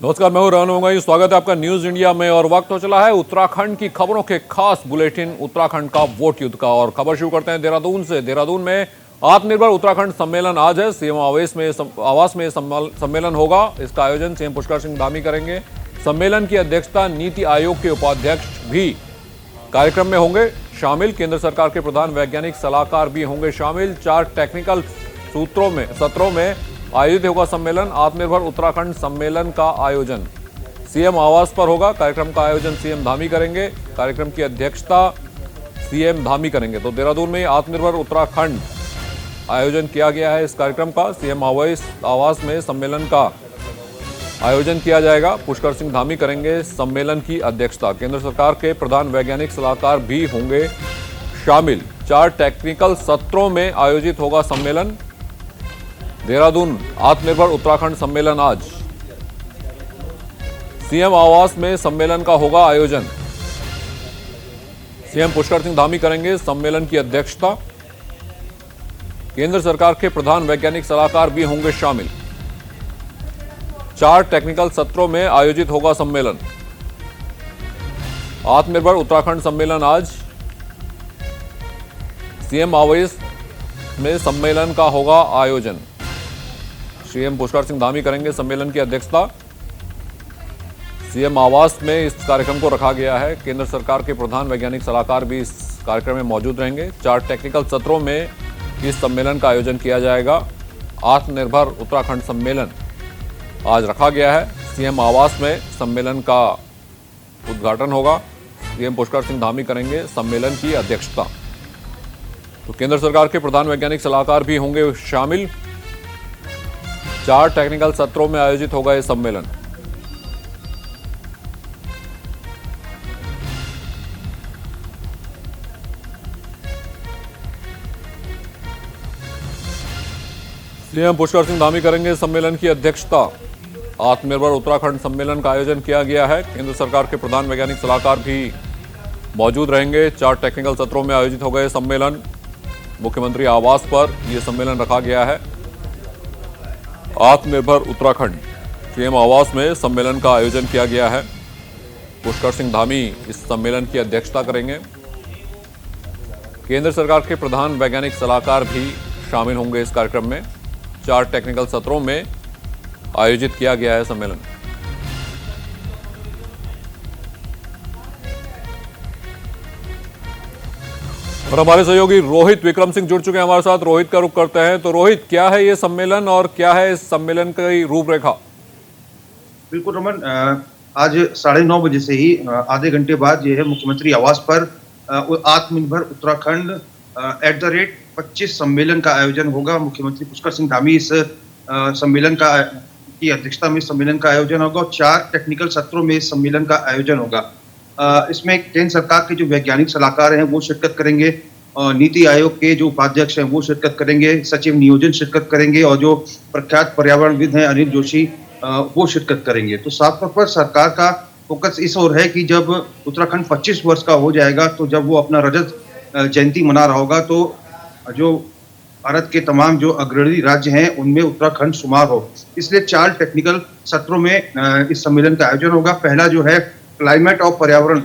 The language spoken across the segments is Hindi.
नमस्कार, मैं हूं रानू मंगाई। स्वागत है आपका न्यूज इंडिया में। और वक्त हो चला है उत्तराखंड की खबरों के खास बुलेटिन उत्तराखंड का वोट युद्ध का। और खबर शुरू करते हैं देहरादून से। देहरादून में आत्मनिर्भर उत्तराखंड सम्मेलन आज है। सीएम आवास में सम्मेलन होगा। इसका आयोजन सीएम पुष्कर सिंह धामी करेंगे। सम्मेलन की अध्यक्षता नीति आयोग के उपाध्यक्ष भी कार्यक्रम में होंगे शामिल। केंद्र सरकार के प्रधान वैज्ञानिक सलाहकार भी होंगे शामिल। 4 टेक्निकल सत्रों में आयोजित होगा सम्मेलन। आत्मनिर्भर उत्तराखंड सम्मेलन का आयोजन सीएम आवास पर होगा। कार्यक्रम का आयोजन सीएम धामी करेंगे। कार्यक्रम की अध्यक्षता सीएम धामी करेंगे। तो देहरादून में आत्मनिर्भर उत्तराखंड आयोजन किया गया है। इस कार्यक्रम का सीएम आवास में सम्मेलन का आयोजन किया जाएगा। पुष्कर सिंह धामी करेंगे सम्मेलन की अध्यक्षता। केंद्र सरकार के प्रधान वैज्ञानिक सलाहकार भी होंगे शामिल। 4 टेक्निकल सत्रों में आयोजित होगा सम्मेलन। देहरादून आत्मनिर्भर उत्तराखंड सम्मेलन आज। सीएम आवास में सम्मेलन का होगा आयोजन। सीएम पुष्कर सिंह धामी करेंगे सम्मेलन की अध्यक्षता। केंद्र सरकार के प्रधान वैज्ञानिक सलाहकार भी होंगे शामिल। 4 टेक्निकल सत्रों में आयोजित होगा सम्मेलन। आत्मनिर्भर उत्तराखंड सम्मेलन आज। सीएम आवास में सम्मेलन का होगा आयोजन। सीएम पुष्कर सिंह धामी करेंगे सम्मेलन की अध्यक्षता। सीएम आवास में इस कार्यक्रम को रखा गया है। केंद्र सरकार के प्रधान वैज्ञानिक सलाहकार भी इस कार्यक्रम में मौजूद रहेंगे। 4 टेक्निकल सत्रों में इस सम्मेलन का आयोजन किया जाएगा। आत्मनिर्भर उत्तराखंड सम्मेलन आज रखा गया है। सीएम आवास में सम्मेलन का उद्घाटन होगा। सीएम पुष्कर सिंह धामी करेंगे सम्मेलन की अध्यक्षता। तो केंद्र सरकार के प्रधान वैज्ञानिक सलाहकार भी होंगे शामिल। 4 टेक्निकल सत्रों में आयोजित होगा यह सम्मेलन। सीएम पुष्कर सिंह धामी करेंगे सम्मेलन की अध्यक्षता। आत्मनिर्भर उत्तराखंड सम्मेलन का आयोजन किया गया है। केंद्र सरकार के प्रधान वैज्ञानिक सलाहकार भी मौजूद रहेंगे। 4 टेक्निकल सत्रों में आयोजित होगा यह सम्मेलन। मुख्यमंत्री आवास पर यह सम्मेलन रखा गया है। आत्मनिर्भर उत्तराखंड सीएम आवास में सम्मेलन का आयोजन किया गया है। पुष्कर सिंह धामी इस सम्मेलन की अध्यक्षता करेंगे। केंद्र सरकार के प्रधान वैज्ञानिक सलाहकार भी शामिल होंगे इस कार्यक्रम में। 4 टेक्निकल सत्रों में आयोजित किया गया है सम्मेलन। और हमारे सहयोगी रोहित विक्रम सिंह जुड़ चुके हैं हमारे साथ। रोहित का रुख करते हैं। तो रोहित, क्या है ये सम्मेलन और क्या है इस सम्मेलन की रूपरेखा? बिल्कुल रमन, आज 9:30 बजे से ही आधे घंटे बाद ये है मुख्यमंत्री आवास पर आत्मनिर्भर उत्तराखंड @25 सम्मेलन का आयोजन होगा। मुख्यमंत्री पुष्कर सिंह धामी इस सम्मेलन की अध्यक्षता में सम्मेलन का आयोजन होगा। और 4 टेक्निकल सत्रों में इस सम्मेलन का आयोजन होगा। इसमें केंद्र सरकार के जो वैज्ञानिक सलाहकार हैं वो शिरकत करेंगे। नीति आयोग के जो उपाध्यक्ष हैं वो शिरकत करेंगे। सचिव नियोजन शिरकत करेंगे। और जो प्रख्यात पर्यावरणविद हैं अनिल जोशी वो शिरकत करेंगे। तो साफ तौर पर सरकार का फोकस इस ओर है कि जब उत्तराखंड 25 वर्ष का हो जाएगा, तो जब वो अपना रजत जयंती मना रहा होगा, तो जो भारत के तमाम जो अग्रणी राज्य हैं उनमें उत्तराखंड शुमार हो। इसलिए 4 टेक्निकल सत्रों में इस सम्मेलन का आयोजन होगा। पहला जो है क्लाइमेट और पर्यावरण,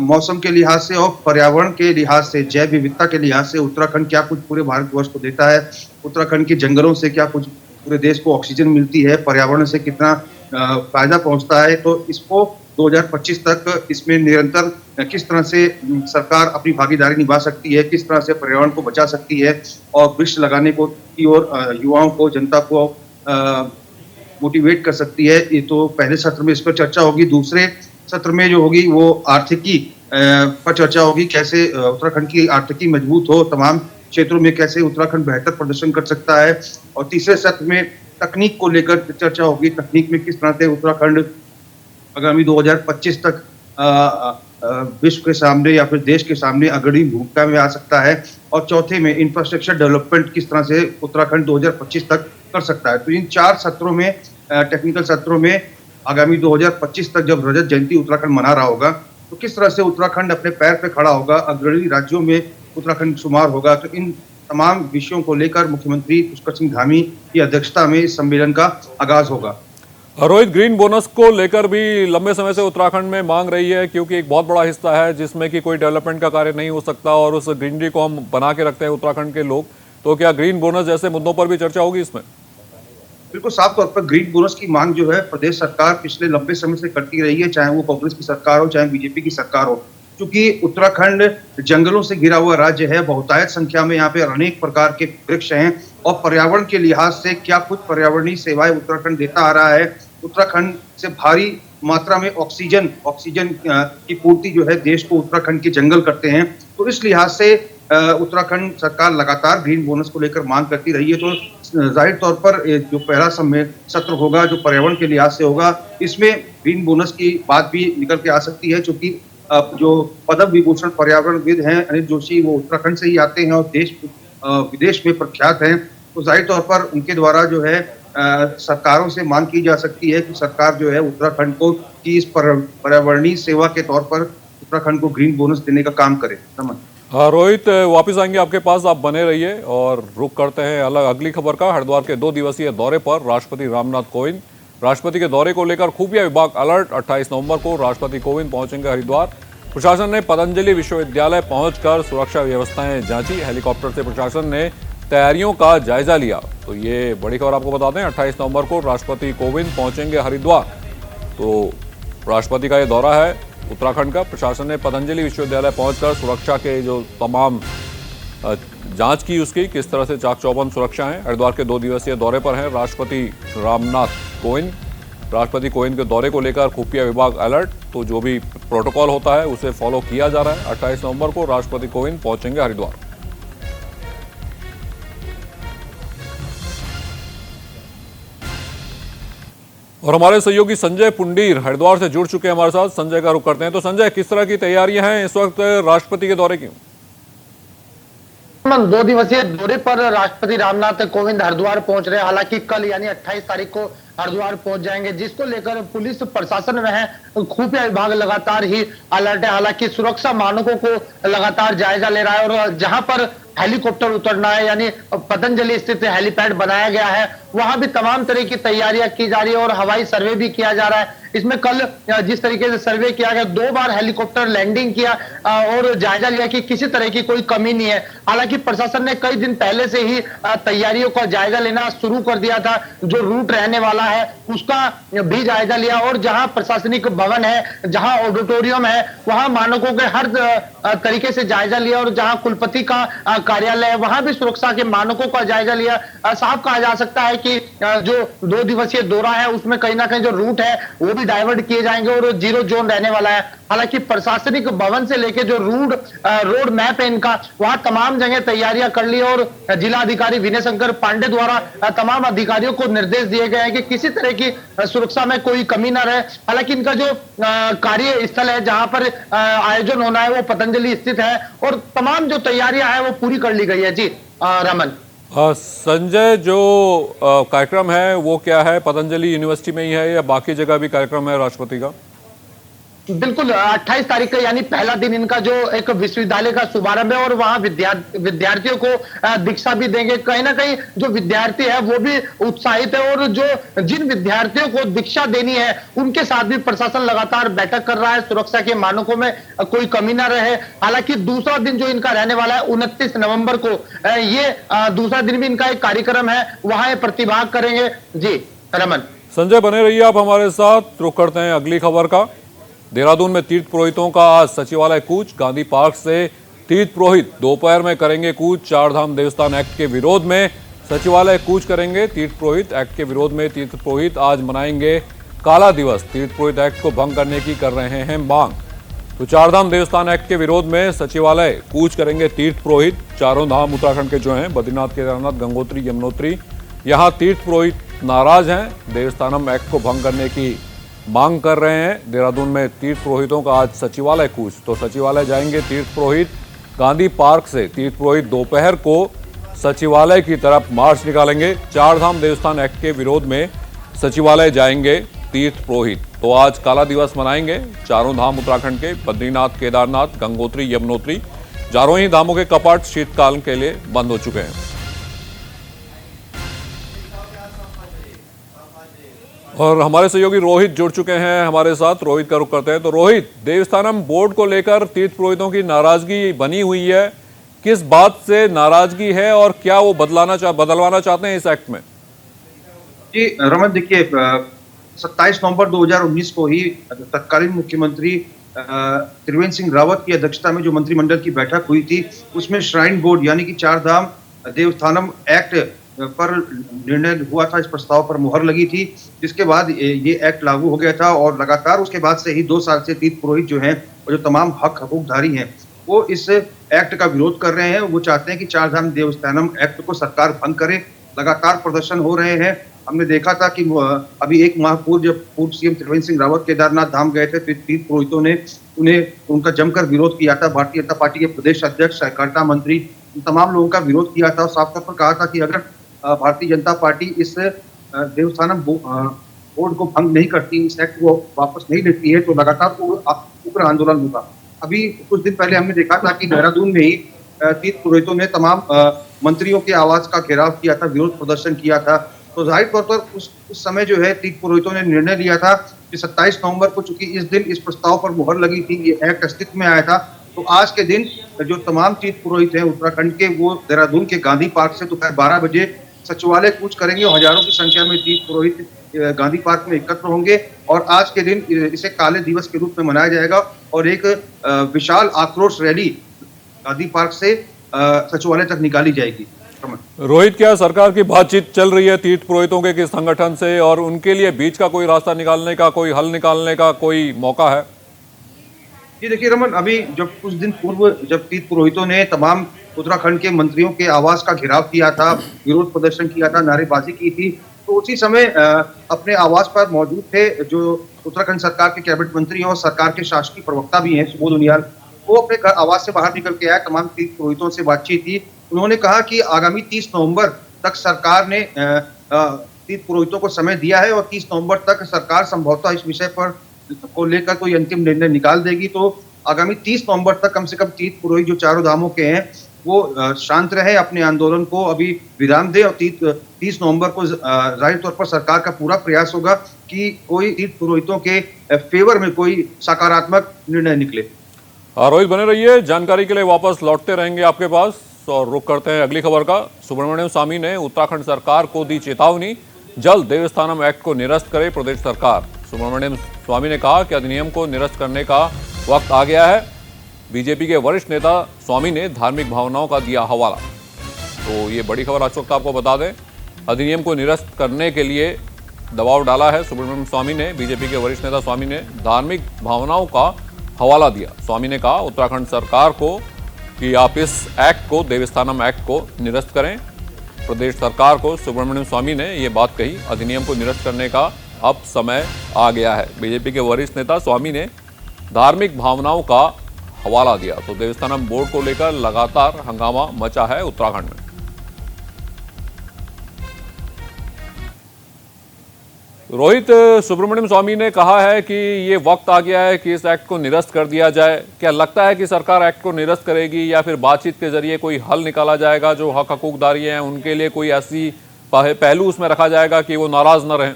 मौसम के लिहाज से और पर्यावरण के लिहाज से, जैव विविधता के लिहाज से उत्तराखंड क्या कुछ पूरे भारतवर्ष को देता है। उत्तराखंड के जंगलों से क्या कुछ पूरे देश को ऑक्सीजन मिलती है, पर्यावरण से कितना फायदा पहुंचता है। तो इसको 2025 तक इसमें निरंतर किस तरह से सरकार अपनी भागीदारी निभा सकती है, किस तरह से पर्यावरण को बचा सकती है और वृक्ष लगाने की ओर युवाओं को, जनता को मोटिवेट कर सकती है। ये तो पहले सत्र में इस पर चर्चा होगी। दूसरे सत्र में जो होगी वो आर्थिकी पर चर्चा होगी। कैसे उत्तराखंड की आर्थिकी मजबूत हो, तमाम क्षेत्रों में कैसे उत्तराखंड बेहतर प्रदर्शन कर सकता है। और तीसरे सत्र में तकनीक को लेकर चर्चा होगी। तकनीक में किस तरह से उत्तराखंड आगामी 2025 तक विश्व के सामने या फिर देश के सामने अग्रणी भूमिका में आ सकता है। और चौथे में इंफ्रास्ट्रक्चर डेवलपमेंट किस तरह से उत्तराखंड 2025 तक कर सकता है। तो इन 4 सत्रों में, टेक्निकल सत्रों में आगामी 2025 तक जब रजत जयंती उत्तराखंड मना रहा होगा, तो किस तरह से उत्तराखंड अपने पैर पे खड़ा होगा, अग्रणी राज्यों में उत्तराखंड शुमार होगा। तो इन तमाम विषयों को लेकर मुख्यमंत्री पुष्कर सिंह धामी की अध्यक्षता में इस सम्मेलन का आगाज होगा। रोहित, ग्रीन बोनस को लेकर भी लंबे समय से उत्तराखंड में मांग रही है, क्योंकि एक बहुत बड़ा हिस्सा है जिसमें कि कोई डेवलपमेंट का कार्य नहीं हो सकता और उस ग्रीनरी को हम बना के रखते हैं उत्तराखंड के लोग। तो क्या ग्रीन बोनस जैसे मुद्दों पर भी चर्चा होगी इसमें? बिल्कुल साफ तौर पर ग्रीन बोनस की मांग जो है प्रदेश सरकार पिछले लंबे समय से करती रही है, चाहे वो कांग्रेस की सरकार हो चाहे बीजेपी की सरकार हो। क्योंकि उत्तराखंड जंगलों से घिरा हुआ राज्य है, बहुतायत संख्या में यहाँ पे अनेक प्रकार के वृक्ष हैं और पर्यावरण के लिहाज से क्या कुछ पर्यावरणीय सेवाएं उत्तराखंड देता आ रहा है। उत्तराखंड से भारी मात्रा में ऑक्सीजन की पूर्ति जो है देश को उत्तराखंड के जंगल करते हैं। तो इस लिहाज से उत्तराखंड सरकार लगातार ग्रीन बोनस को लेकर मांग करती रही है। तो जाहिर तौर पर जो पहला सत्र होगा जो पर्यावरण के लिहाज से होगा, इसमें ग्रीन बोनस की बात भी निकल के आ सकती है। क्योंकि जो पद्म विभूषण पर्यावरणविद हैं अनिल जोशी, वो उत्तराखंड से ही आते हैं और देश विदेश में प्रख्यात हैं। तो जाहिर तौर पर उनके द्वारा जो है सरकारों से मांग की जा सकती है कि सरकार जो है उत्तराखंड को की इस पर्यावरणीय सेवा के तौर पर उत्तराखंड को ग्रीन बोनस देने का काम करे। रोहित, वापस आएंगे आपके पास, आप बने रहिए। और रुक करते हैं अगली खबर का। हरिद्वार के 2 दिवसीय दौरे पर राष्ट्रपति रामनाथ कोविंद। राष्ट्रपति के दौरे को लेकर खुफिया विभाग अलर्ट। 28 नवंबर को राष्ट्रपति कोविंद पहुंचेंगे हरिद्वार। प्रशासन ने पतंजलि विश्वविद्यालय पहुंचकर सुरक्षा व्यवस्थाएं जांची। हेलीकॉप्टर से प्रशासन ने तैयारियों का जायजा लिया। तो ये बड़ी खबर आपको बता दें, 28 नवंबर को राष्ट्रपति कोविंद पहुंचेंगे हरिद्वार। तो राष्ट्रपति का ये दौरा है उत्तराखंड का। प्रशासन ने पतंजलि विश्वविद्यालय पहुंचकर सुरक्षा के जो तमाम जांच की, उसकी किस तरह से चाक चौबंद सुरक्षा है। हरिद्वार के 2 दिवसीय दौरे पर हैं राष्ट्रपति रामनाथ कोविंद। राष्ट्रपति कोविंद के दौरे को लेकर खुफिया विभाग अलर्ट। तो जो भी प्रोटोकॉल होता है उसे फॉलो किया जा रहा है। 28 नवंबर को राष्ट्रपति कोविंद पहुंचेंगे हरिद्वार। और हमारे सहयोगी संजय पुंडीर हरिद्वार से जुड़ चुके हैं हमारे साथ। संजय का रुख करते हैं। तो संजय, किस तरह की तैयारियां हैं इस वक्त राष्ट्रपति के दौरे की? 2 दिवसीय दौरे पर राष्ट्रपति रामनाथ कोविंद हरिद्वार पहुंच रहे हैं। हालांकि कल यानी 28 तारीख को हरिद्वार पहुंच जाएंगे, जिसको लेकर पुलिस प्रशासन में है खुफिया विभाग लगातार ही अलर्ट है। हालांकि सुरक्षा मानकों को लगातार जायजा ले रहा है और जहां पर हेलीकॉप्टर उतरना है यानी पतंजलि स्थित हेलीपैड बनाया गया है, वहां भी तमाम तरह की तैयारियां की जा रही है और हवाई सर्वे भी किया जा रहा है। इसमें कल जिस तरीके से सर्वे किया गया, 2 बार हेलीकॉप्टर लैंडिंग किया और जायजा लिया कि किसी तरह की कोई कमी नहीं है। हालांकि प्रशासन ने कई दिन पहले से ही तैयारियों का जायजा लेना शुरू कर दिया था। जो रूट रहने वाला है उसका भी जायजा लिया और जहां प्रशासनिक भवन है, जहां ऑडिटोरियम है, वहां मानकों के हर तरीके से जायजा लिया और जहां कुलपति का कार्यालय है वहां भी सुरक्षा के मानकों का जायजा लिया। साफ कहा जा सकता है कि जो 2 दिवसीय दौरा है उसमें कहीं ना कहीं जो रूट है वो भी डाइवर्ट किए जाएंगे और 0 जोन रहने वाला है। हालांकि प्रशासनिक भवन से लेके जो रोड मैप है इनका, वहां तमाम जगह तैयारियां कर ली और जिला अधिकारी विनय शंकर पांडे द्वारा तमाम अधिकारियों को निर्देश दिए गए हैं कि किसी तरह की सुरक्षा में कोई कमी ना रहे। हालांकि इनका जो कार्य स्थल है जहां पर आयोजन होना है वो पतंजलि स्थित है और तमाम जो तैयारियां है वो पूरी कर ली गई है। जी रमन। संजय, जो कार्यक्रम है वो क्या है? पतंजलि यूनिवर्सिटी में ही है या बाकी जगह भी कार्यक्रम है राष्ट्रपति का? बिल्कुल 28 तारीख का यानी पहला दिन इनका जो एक विश्वविद्यालय का शुभारंभ है और वहां विद्यार्थियों को दीक्षा भी देंगे। कहीं ना कहीं जो विद्यार्थी है वो भी उत्साहित है और जो जिन विद्यार्थियों को दीक्षा देनी है उनके साथ भी प्रशासन लगातार बैठक कर रहा है, सुरक्षा के मानकों में कोई कमी ना रहे। हालांकि दूसरा दिन जो इनका रहने वाला है 29 नवंबर को, ये दूसरा दिन भी इनका एक कार्यक्रम है, वहां ये प्रतिभाग करेंगे। जी रमन। संजय, बने रहिए आप हमारे साथ। रुक करते हैं अगली खबर का। देहरादून में तीर्थ पुरोहितों का आज सचिवालय कूच। गांधी पार्क से तीर्थ पुरोहित दोपहर में करेंगे कूच। 4 धाम देवस्थान एक्ट के विरोध में सचिवालय कूच करेंगे तीर्थ पुरोहित। एक्ट के विरोध में तीर्थ पुरोहित आज मनाएंगे काला दिवस। तीर्थ पुरोहित एक्ट को भंग करने की कर रहे हैं मांग। तो 4 धाम देवस्थान एक्ट के विरोध में सचिवालय कूच करेंगे तीर्थ पुरोहित। चारों धाम उत्तराखंड के जो हैं, बद्रीनाथ, केदारनाथ, गंगोत्री, यमुनोत्री, यहाँ तीर्थ पुरोहित नाराज हैं। देवस्थानम एक्ट को भंग करने की मांग कर रहे हैं। देहरादून में तीर्थ पुरोहितों का आज सचिवालय कूच। तो सचिवालय जाएंगे तीर्थ पुरोहित। गांधी पार्क से तीर्थ पुरोहित दोपहर को सचिवालय की तरफ मार्च निकालेंगे। 4 धाम देवस्थान एक्ट के विरोध में सचिवालय जाएंगे तीर्थ पुरोहित। तो आज काला दिवस मनाएंगे चारों धाम उत्तराखंड के, बद्रीनाथ, केदारनाथ, गंगोत्री, यमुनोत्री। चारों ही धामों के कपाट शीतकाल के लिए बंद हो चुके हैं। और हमारे सहयोगी रोहित जुड़ चुके हैं हमारे साथ। रोहित का रुख करते हैं। तो रोहित, देवस्थानम बोर्ड को लेकर तीर्थ पुरोहितों की नाराजगी बनी हुई है, किस बात से नाराजगी है और क्या वो बदलवाना चाहते हैं इस एक्ट में? जी रमन, देखिए 27 नवंबर 2019 को ही तत्कालीन मुख्यमंत्री त्रिवेंद्र सिंह रावत की अध्यक्षता में जो मंत्रिमंडल की बैठक हुई थी, उसमें श्राइन बोर्ड यानी कि चार धाम देवस्थानम एक्ट पर निर्णय हुआ था। इस प्रस्ताव पर मुहर लगी थी, जिसके बाद ये एक्ट लागू हो गया था और लगातार उसके बाद से ही 2 साल से तीर्थ पुरोहित जो हैं और जो तमाम हकूकधारी हैं वो इस एक्ट का विरोध कर रहे हैं। वो चाहते हैं कि चार धाम देवस्थानम एक्ट को सरकार भंग करे। लगातार प्रदर्शन हो रहे हैं। हमने देखा था कि अभी 1 माह पूर्व जब पूर्व सीएम त्रिवेंद्र सिंह रावत केदारनाथ धाम गए थे, तीर्थ पुरोहितों ने उनका जमकर विरोध किया था। भारतीय जनता पार्टी के प्रदेश अध्यक्ष, सहकारिता मंत्री, तमाम लोगों का विरोध किया था और साफ तौर पर कहा था कि अगर भारतीय जनता पार्टी इस देवस्थानम बोर्ड को भंग नहीं करती, इस एक्ट को वापस नहीं लेती है, तो लगातार उग्र आंदोलन होगा। अभी कुछ दिन पहले हमने देखा था कि देहरादून में ही तीर्थ पुरोहितों ने तमाम मंत्रियों के आवास का घेराव किया था, विरोध प्रदर्शन किया था। तो जाहिर तौर पर उस समय जो है तीर्थ पुरोहितों ने निर्णय लिया था कि 27 नवंबर को, चूंकि इस दिन इस प्रस्ताव पर मुहर लगी थी, ये एक्ट अस्तित्व में आया था, तो आज के दिन जो तमाम तीर्थ पुरोहित हैं उत्तराखंड के, वो देहरादून के गांधी पार्क से दोपहर 12 बजे सचिवालय कूच करेंगे और हजारों की संख्या में तीर्थ पुरोहित गांधी पार्क में एकत्र होंगे और आज के दिन इसे काले दिवस के रूप में मनाया जाएगा और एक विशाल आक्रोश रैली गांधी पार्क से सचिवालय तक निकाली जाएगी। रोहित, क्या सरकार की बातचीत चल रही है तीर्थ पुरोहितों के किस संगठन से और उनके लिए बीच का कोई रास्ता निकालने का, कोई हल निकालने का कोई मौका है? जी देखिए रमन, अभी जब कुछ दिन पूर्व जब तीर्थ पुरोहितों ने तमाम उत्तराखंड के मंत्रियों के आवास का घेराव किया था, विरोध प्रदर्शन किया था, नारेबाजी की थी, तो उसी समय अपने आवास पर मौजूद थे जो उत्तराखंड सरकार के कैबिनेट मंत्री और सरकार के शासकीय प्रवक्ता भी हैं, सुबोध उनियाल। वो अपने आवास से बाहर निकल के आए, तमाम तीर्थ पुरोहितों से बातचीत की। उन्होंने कहा कि आगामी 30 नवंबर तक सरकार ने तीर्थ पुरोहितों को समय दिया है और 30 नवंबर तक सरकार संभवतः इस विषय पर को लेकर कोई अंतिम निर्णय निकाल देगी। तो आगामी 30 नवंबर तक कम से कम तीर्थ पुरोहित जो चारों धामों के हैं वो शांत रहे, अपने आंदोलन को अभी विराम दे और 30 नवंबर को जाहिर तौर पर सरकार का पूरा प्रयास होगा कि कोई तीर्थ पुरोहितों के फेवर में कोई सकारात्मक निर्णय निकले। रोहित, बने रहिए, जानकारी के लिए वापस लौटते रहेंगे आपके पास। और रुख करते हैं अगली खबर का। सुब्रमण्यम स्वामी ने उत्तराखंड सरकार को दी चेतावनी, जल्द देवस्थानम एक्ट को निरस्त करे प्रदेश सरकार। सुब्रमण्यम स्वामी ने कहा कि अधिनियम को निरस्त करने का वक्त आ गया है। बीजेपी के वरिष्ठ नेता स्वामी ने धार्मिक भावनाओं का दिया हवाला। तो ये बड़ी खबर आज वक्त आपको बता दें, अधिनियम को निरस्त करने के लिए दबाव डाला है सुब्रमण्यम स्वामी ने। बीजेपी के वरिष्ठ नेता स्वामी ने धार्मिक भावनाओं का हवाला दिया। स्वामी ने कहा उत्तराखंड सरकार को कि आप इस एक्ट को, देवस्थानम एक्ट को निरस्त करें। प्रदेश सरकार को सुब्रमण्यम स्वामी ने ये बात कही, अधिनियम को निरस्त करने का अब समय आ गया है। बीजेपी के वरिष्ठ नेता स्वामी ने धार्मिक भावनाओं का हवाला दिया। तो देवस्थानम बोर्ड को लेकर लगातार हंगामा मचा है उत्तराखंड में। रोहित, सुब्रमण्यम स्वामी ने कहा है कि ये वक्त आ गया है कि इस एक्ट को निरस्त कर दिया जाए। क्या लगता है कि सरकार एक्ट को निरस्त करेगी या फिर बातचीत के जरिए कोई हल निकाला जाएगा? जो हक हकूकदारी हैं उनके लिए कोई ऐसी पहलू उसमें रखा जाएगा कि वो नाराज न रहें?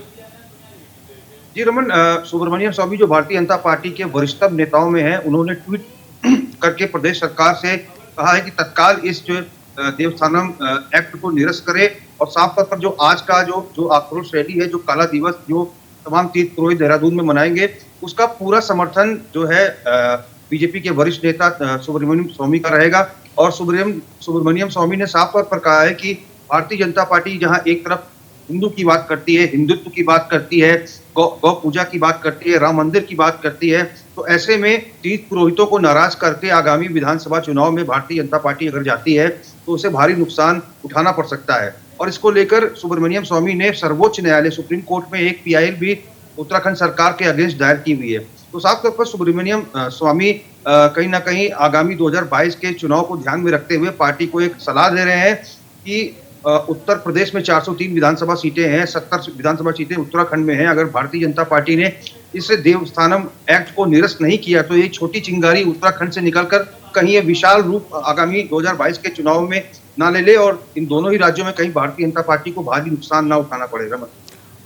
जी रमन, सुब्रमण्यम स्वामी जो भारतीय जनता पार्टी के वरिष्ठतम नेताओं में हैं, उन्होंने ट्वीट करके प्रदेश सरकार से कहा है कि तत्काल इस देवस्थानम एक्ट को निरस्त करे और साफ तौर पर जो आज का जो आक्रोश रैली है, जो काला दिवस जो तमाम तीर्थ पुरोहित देहरादून में मनाएंगे, उसका पूरा समर्थन जो है बीजेपी के वरिष्ठ नेता सुब्रमण्यम स्वामी का रहेगा। और सुब्रमण्यम स्वामी ने साफ तौर पर कहा है कि भारतीय जनता पार्टी जहां एक तरफ हिंदू की बात करती है, हिंदुत्व की बात करती है, गौ पूजा की बात करती है, राम मंदिर की बात करती है, तो ऐसे में तीर्थ पुरोहितों को नाराज करके आगामी विधानसभा चुनाव में भारतीय जनता पार्टी अगर जाती है तो उसे भारी नुकसान उठाना पड़ सकता है। और इसको लेकर सुब्रमण्यम स्वामी ने सर्वोच्च न्यायालय सुप्रीम कोर्ट में एक पीआईएल भी उत्तराखंड सरकार के अगेंस्ट दायर की हुई है। तो साफ तौर पर सुब्रमण्यम स्वामी कहीं ना कहीं आगामी 2022 के चुनाव को ध्यान में रखते हुए पार्टी को एक सलाह दे रहे हैं कि उत्तर प्रदेश में 403 विधानसभा सीटें हैं, 70 विधानसभा सीटें उत्तराखंड में हैं। अगर भारतीय जनता पार्टी ने इस देवस्थानम एक्ट को निरस्त नहीं किया तो ये छोटी चिंगारी उत्तराखंड से निकलकर कहीं ये विशाल रूप आगामी 2022 के चुनाव में ना ले और इन दोनों ही राज्यों में कहीं भारतीय जनता पार्टी को भारी नुकसान ना उठाना पड़ेगा।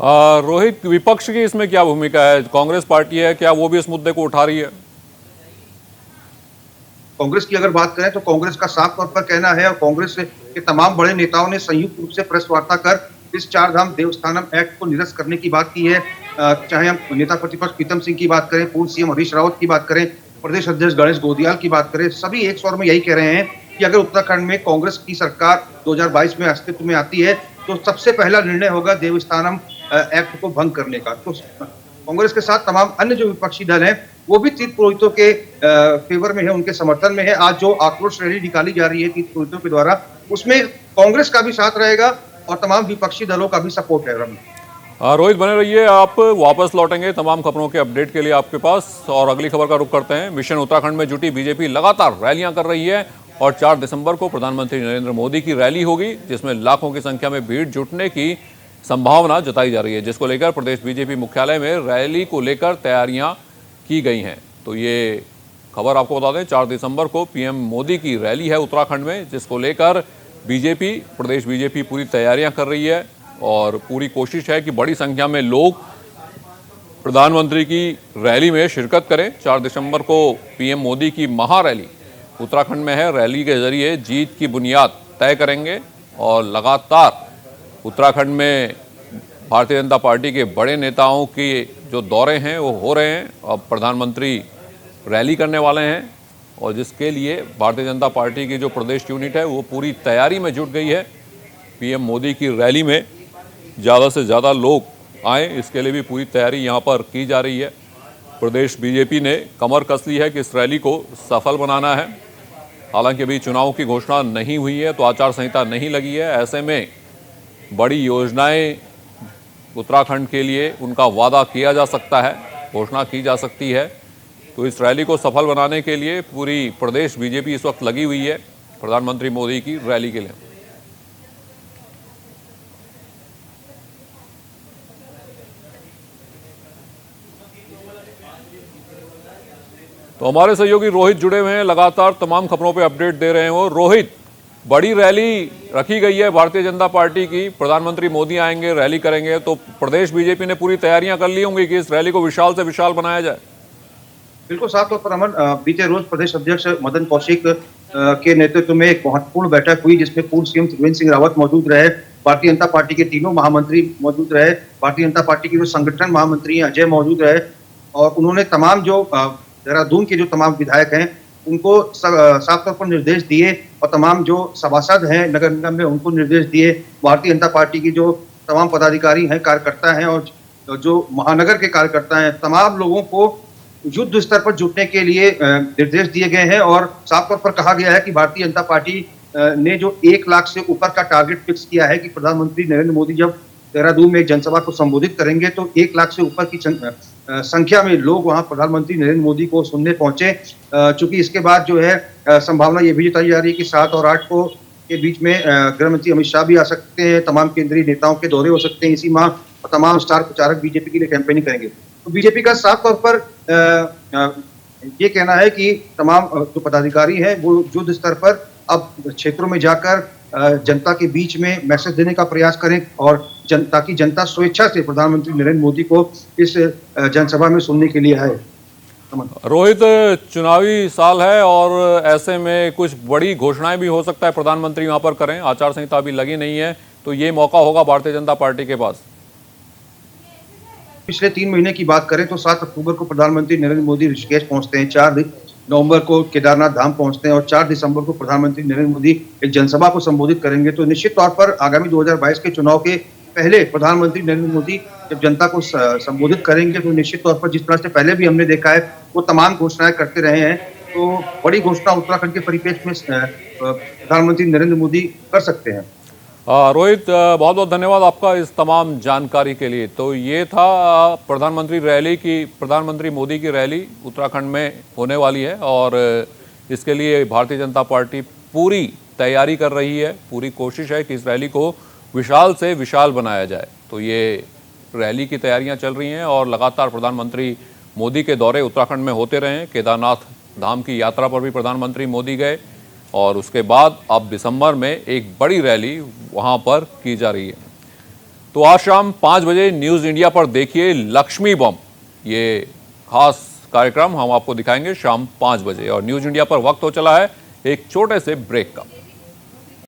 रोहित, विपक्ष की इसमें क्या भूमिका है? कांग्रेस पार्टी है, क्या वो भी इस मुद्दे को उठा रही है? कांग्रेस की अगर बात करें तो कांग्रेस का साफ तौर पर कहना है और कांग्रेस के तमाम बड़े नेताओं ने संयुक्त रूप से प्रेस वार्ता कर इस चारधाम देवस्थानम एक्ट को निरस्त करने की बात की है। चाहे हम नेता प्रतिपक्ष प्रीतम सिंह की बात करें, पूर्व सीएम हरीश रावत की बात करें, प्रदेश अध्यक्ष गणेश गोदियाल की बात करें, सभी एक स्वर में यही कह रहे हैं कि अगर उत्तराखंड में कांग्रेस की सरकार 2022 में अस्तित्व में आती है तो सबसे पहला निर्णय होगा देवस्थानम एक्ट को भंग करने का। तो कांग्रेस के साथ तमाम अन्य जो विपक्षी दल हैं वो भी तीर्थ पुरोहितों के फेवर में है, उनके समर्थन में है। आज जो आक्रोश रैली निकाली जा रही है तीर्थ पुरोहितों के द्वारा, उसमें कांग्रेस का भी साथ रहेगा और तमाम विपक्षी दलों का भी सपोर्ट है। रोहित, बने रहिए, आप वापस लौटेंगे तमाम खबरों के अपडेट के लिए आपके पास। और अगली खबर का रुख करते हैं। मिशन उत्तराखंड में जुटी बीजेपी लगातार रैलियां कर रही है और 4 दिसंबर को प्रधानमंत्री नरेंद्र मोदी की रैली होगी, जिसमें लाखों की संख्या में भीड़ जुटने की संभावना जताई जा रही है, जिसको लेकर प्रदेश बीजेपी मुख्यालय में रैली को लेकर तैयारियां की गई हैं। तो ये खबर आपको बता दें, 4 दिसंबर को पीएम मोदी की रैली है उत्तराखंड में, जिसको लेकर प्रदेश बीजेपी पूरी तैयारियां कर रही है और पूरी कोशिश है कि बड़ी संख्या में लोग प्रधानमंत्री की रैली में शिरकत करें। 4 दिसंबर को पीएम मोदी की महारैली उत्तराखंड में है। रैली के जरिए जीत की बुनियाद तय करेंगे और लगातार उत्तराखंड में भारतीय जनता पार्टी के बड़े नेताओं के जो दौरे हैं वो हो रहे हैं। अब प्रधानमंत्री रैली करने वाले हैं और जिसके लिए भारतीय जनता पार्टी की जो प्रदेश यूनिट है वो पूरी तैयारी में जुट गई है। पीएम मोदी की रैली में ज़्यादा से ज़्यादा लोग आए, इसके लिए भी पूरी तैयारी यहाँ पर की जा रही है। प्रदेश बीजेपी ने कमर कस ली है कि इस रैली को सफल बनाना है। हालांकि अभी चुनाव की घोषणा नहीं हुई है, तो आचार संहिता नहीं लगी है। ऐसे में बड़ी योजनाएं उत्तराखंड के लिए उनका वादा किया जा सकता है, घोषणा की जा सकती है। तो इस रैली को सफल बनाने के लिए पूरी प्रदेश बीजेपी इस वक्त लगी हुई है प्रधानमंत्री मोदी की रैली के लिए। तो हमारे सहयोगी रोहित जुड़े हुए हैं, लगातार तमाम खबरों पे अपडेट दे रहे हैं वो। रोहित, बड़ी रैली रखी गई है भारतीय जनता पार्टी की, प्रधानमंत्री मोदी आएंगे, रैली करेंगे, तो प्रदेश बीजेपी ने पूरी तैयारियां कर ली होंगी कि इस रैली को विशाल से विशाल बनाया जाए। बिल्कुल साफ तौर पर अमन, बीते रोज प्रदेश अध्यक्ष मदन कौशिक के नेतृत्व में एक महत्वपूर्ण बैठक हुई, जिसमें पूर्व सीएम त्रिवेंद्र सिंह रावत मौजूद रहे, भारतीय जनता पार्टी के तीनों महामंत्री मौजूद रहे, भारतीय जनता पार्टी के जो संगठन महामंत्री हैं अजय मौजूद रहे और उन्होंने तमाम जो देहरादून के जो तमाम विधायक हैं उनको साफ तौर पर निर्देश दिए और तमाम जो सभासद हैं नगर निगम में उनको निर्देश दिए। भारतीय जनता पार्टी की जो तमाम पदाधिकारी हैं, कार्यकर्ता हैं और जो महानगर के कार्यकर्ता हैं, तमाम लोगों को युद्ध स्तर पर जुटने के लिए निर्देश दिए गए हैं और साफ तौर पर कहा गया है कि भारतीय जनता पार्टी ने जो 1 लाख से ऊपर का टारगेट फिक्स किया है कि प्रधानमंत्री नरेंद्र मोदी जब देहरादून में एक जनसभा को संबोधित करेंगे तो 1 लाख से ऊपर की संख्या में लोग वहां प्रधानमंत्री नरेंद्र मोदी को सुनने पहुंचे। चूंकि इसके बाद जो है संभावना ये भी जताई जा रही है कि 7 और 8 को के बीच में गृह मंत्री अमित शाह भी आ सकते हैं, तमाम केंद्रीय नेताओं के दौरे हो सकते हैं इसी माह और तमाम स्टार प्रचारक बीजेपी के लिए कैंपेनिंग करेंगे। तो बीजेपी का साफ तौर पर ये कहना है कि तमाम जो पदाधिकारी हैं वो युद्ध स्तर पर अब क्षेत्रों में जाकर जनता के बीच में मैसेज देने का प्रयास करें और ताकि जनता स्वेच्छा से प्रधानमंत्री नरेंद्र मोदी को इस जनसभा में सुनने के लिए आए। रोहित, चुनावी साल है और ऐसे में कुछ बड़ी घोषणाएं भी हो सकता है प्रधानमंत्री वहां पर करें, आचार संहिता अभी लगी नहीं है, तो ये मौका होगा भारतीय जनता पार्टी के पास। पिछले 3 महीने की बात करें तो 7 अक्टूबर को प्रधानमंत्री नरेंद्र मोदी ऋषिकेश पहुंचते हैं, 4 नवंबर को केदारनाथ धाम पहुंचते हैं और 4 दिसंबर को प्रधानमंत्री नरेंद्र मोदी एक जनसभा को संबोधित करेंगे। तो निश्चित तौर पर आगामी 2022 के चुनाव के पहले प्रधानमंत्री नरेंद्र मोदी जब जनता को संबोधित करेंगे तो निश्चित तौर पर जिस तरह से पहले भी हमने देखा है वो तमाम घोषणाएं करते रहे हैं, तो बड़ी घोषणा उत्तराखंड के परिप्रेक्ष्य में प्रधानमंत्री नरेंद्र मोदी कर सकते हैं। रोहित, बहुत बहुत धन्यवाद आपका इस तमाम जानकारी के लिए। तो ये था प्रधानमंत्री मोदी की रैली उत्तराखंड में होने वाली है और इसके लिए भारतीय जनता पार्टी पूरी तैयारी कर रही है, पूरी कोशिश है कि इस रैली को विशाल से विशाल बनाया जाए। तो ये रैली की तैयारियां चल रही हैं और लगातार प्रधानमंत्री मोदी के दौरे उत्तराखंड में होते रहे हैं। केदारनाथ धाम की यात्रा पर भी प्रधानमंत्री मोदी गए और उसके बाद अब दिसंबर में एक बड़ी रैली वहां पर की जा रही है। तो आज शाम 5 बजे न्यूज इंडिया पर देखिए लक्ष्मी बम, ये खास कार्यक्रम हम आपको दिखाएंगे शाम 5 बजे। और न्यूज इंडिया पर वक्त हो चला है एक छोटे से ब्रेक का।